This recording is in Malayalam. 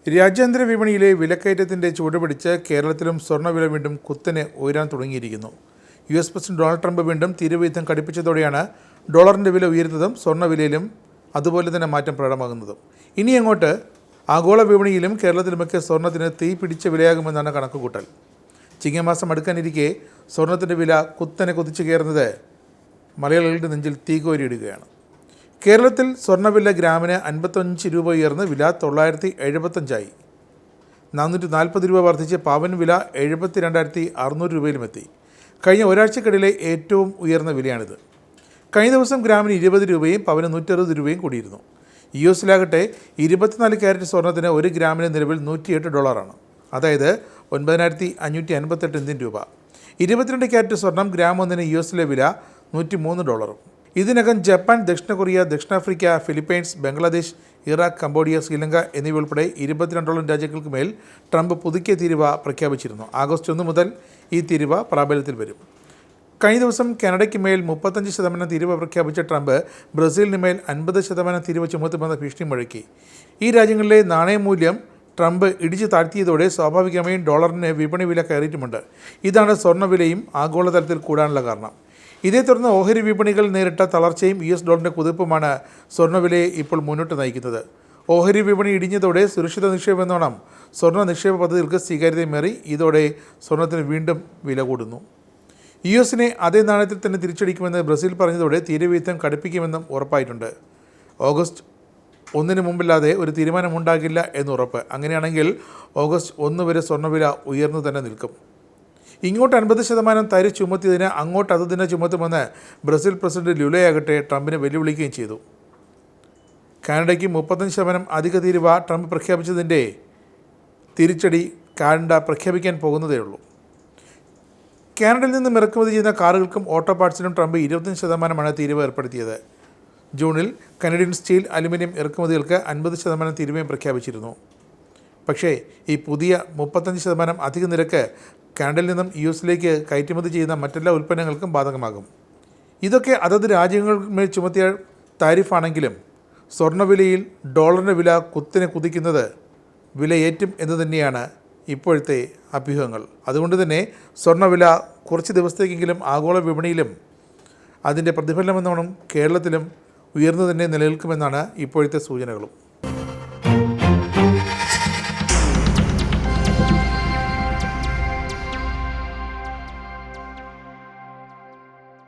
രാജ്യാന്തര വിപണിയിലെ വിലക്കയറ്റത്തിൻ്റെ ചുവടുപിടിച്ച് കേരളത്തിലും സ്വർണ്ണവില വീണ്ടും കുത്തനെ ഉയരാൻ തുടങ്ങിയിരിക്കുന്നു. US പ്രസിഡന്റ് ഡൊണാൾഡ് ട്രംപ് വീണ്ടും തീരുവയുദ്ധം കടുപ്പിച്ചതോടെയാണ് ഡോളറിൻ്റെ വില ഉയരുന്നതും സ്വർണ്ണവിലയിലും അതുപോലെ തന്നെ മാറ്റം പ്രകടമാകുന്നതും. ഇനി അങ്ങോട്ട് ആഗോള വിപണിയിലും കേരളത്തിലുമൊക്കെ സ്വർണ്ണത്തിന് തീ പിടിച്ച വിലയാകുമെന്നാണ് കണക്കുകൂട്ടൽ. ചിങ്ങമാസം അടുക്കാനിരിക്കെ സ്വർണ്ണത്തിൻ്റെ വില കുത്തനെ കുതിച്ചു കയറുന്നത് മലയാളികളുടെ നെഞ്ചിൽ തീകോരിയിടുകയാണ്. കേരളത്തിൽ സ്വർണ്ണവില ഗ്രാമിന് 55 രൂപ ഉയർന്ന് വില 975 440 രൂപ വർദ്ധിച്ച് പവൻ വില 72,600 രൂപയിലുമെത്തി. കഴിഞ്ഞ ഒരാഴ്ചക്കിടയിലെ ഏറ്റവും ഉയർന്ന വിലയാണിത്. കഴിഞ്ഞ ദിവസം ഗ്രാമിന് 20 രൂപയും പവന് 160 രൂപയും കൂടിയിരുന്നു. US-ലാകട്ടെ 24 ക്യാരറ്റ് സ്വർണ്ണത്തിന് 1 ഗ്രാമിന് നിലവിൽ $108, അതായത് 9,558 ഇന്ത്യൻ രൂപ. 22 ക്യാരറ്റ് സ്വർണം ഗ്രാം ഒന്നിന് US-ലെ വില $103. ഇതിനകം ജപ്പാൻ, ദക്ഷിണ കൊറിയ, ദക്ഷിണാഫ്രിക്ക, Philippines, Bangladesh, Iraq, Cambodia, Sri Lanka എന്നിവ ഉൾപ്പെടെ 22 രാജ്യങ്ങൾക്ക് മേൽ ട്രംപ് പുതുക്കിയ തീരുവ പ്രഖ്യാപിച്ചിരുന്നു. ആഗസ്റ്റ് 1 മുതൽ ഈ തീരുവ പ്രാബല്യത്തിൽ വരും. കഴിഞ്ഞ ദിവസം കാനഡയ്ക്ക് മേൽ 35% തീരുവ പ്രഖ്യാപിച്ച ട്രംപ് ബ്രസീലിന് മേൽ 50% തീരുവ ചുമത്തുമെന്ന ഭീഷണി മുഴക്കി. ഈ രാജ്യങ്ങളിലെ നാണയമൂല്യം ട്രംപ് ഇടിച്ചു താഴ്ത്തിയതോടെ സ്വാഭാവികമായും ഡോളറിന് വിപണി വില കയറിയിട്ടുമുണ്ട്. ഇതാണ് സ്വർണ്ണവിലയും ആഗോളതലത്തിൽ കൂടാനുള്ള കാരണം. ഇതേ തുടർന്ന് ഓഹരി വിപണികൾ നേരിട്ട തളർച്ചയും US ഡോളറിൻ്റെ കുതിപ്പുമാണ് സ്വർണ്ണവിലയെ ഇപ്പോൾ മുന്നോട്ട് നയിക്കുന്നത്. ഓഹരി വിപണി ഇടിഞ്ഞതോടെ സുരക്ഷിത നിക്ഷേപം എന്നോണം സ്വർണ്ണ നിക്ഷേപ പദ്ധതികൾക്ക് സ്വീകാര്യതയേറി. ഇതോടെ സ്വർണ്ണത്തിന് വീണ്ടും വില കൂടുന്നു. US-നെ അതേ നാണയത്തിൽ തന്നെ തിരിച്ചടിക്കുമെന്ന് ബ്രസീൽ പറഞ്ഞതോടെ തീരുവയുദ്ധം കടുപ്പിക്കുമെന്നും ഉറപ്പായിട്ടുണ്ട്. ഓഗസ്റ്റ് 1 മുമ്പില്ലാതെ ഒരു തീരുമാനമുണ്ടാകില്ല എന്നുറപ്പ്. അങ്ങനെയാണെങ്കിൽ ഓഗസ്റ്റ് 1 വരെ സ്വർണ്ണവില ഉയർന്നു തന്നെ നിൽക്കും. ഇങ്ങോട്ട് 50% താരിഫ് ചുമത്തിയതിന് അങ്ങോട്ട് അത് തന്നെ ചുമത്തുമെന്ന് ബ്രസീൽ പ്രസിഡന്റ് ലുലയാകട്ടെ ട്രംപിനെ വെല്ലുവിളിക്കുകയും ചെയ്തു. കാനഡയ്ക്ക് 35% അധിക തീരുവ ട്രംപ് പ്രഖ്യാപിച്ചതിൻ്റെ തിരിച്ചടി കാനഡ പ്രഖ്യാപിക്കാൻ പോകുന്നതേയുള്ളൂ. കാനഡയിൽ നിന്നും ഇറക്കുമതി ചെയ്യുന്ന കാറുകൾക്കും ഓട്ടോ പാർട്സിനും ട്രംപ് 25% തീരുവ ഏർപ്പെടുത്തിയത്. ജൂണിൽ കനഡിയൻ സ്റ്റീൽ, അലുമിനിയം ഇറക്കുമതികൾക്ക് 50% തീരുവയും പ്രഖ്യാപിച്ചിരുന്നു. പക്ഷേ ഈ പുതിയ 35% അധിക നിരക്ക് കാനഡയിൽ നിന്നും US-ലേക്ക് കയറ്റുമതി ചെയ്യുന്ന മറ്റെല്ലാ ഉൽപ്പന്നങ്ങൾക്കും ബാധകമാകും. ഇതൊക്കെ അതത് രാജ്യങ്ങൾമേൽ ചുമത്തിയ താരിഫാണെങ്കിലും സ്വർണ്ണവിലയിൽ ഡോളറിൻ്റെ വില കുത്തനെ കുതിക്കുന്നത് വിലയേറ്റും എന്ന് തന്നെയാണ് ഇപ്പോഴത്തെ അഭ്യൂഹങ്ങൾ. അതുകൊണ്ട് തന്നെ സ്വർണ്ണവില കുറച്ച് ദിവസത്തേക്കെങ്കിലും ആഗോള വിപണിയിലും അതിൻ്റെ പ്രതിഫലനമെന്നോണം കേരളത്തിലും ഉയർന്നു തന്നെ നിലനിൽക്കുമെന്നാണ് ഇപ്പോഴത്തെ സൂചനകളും.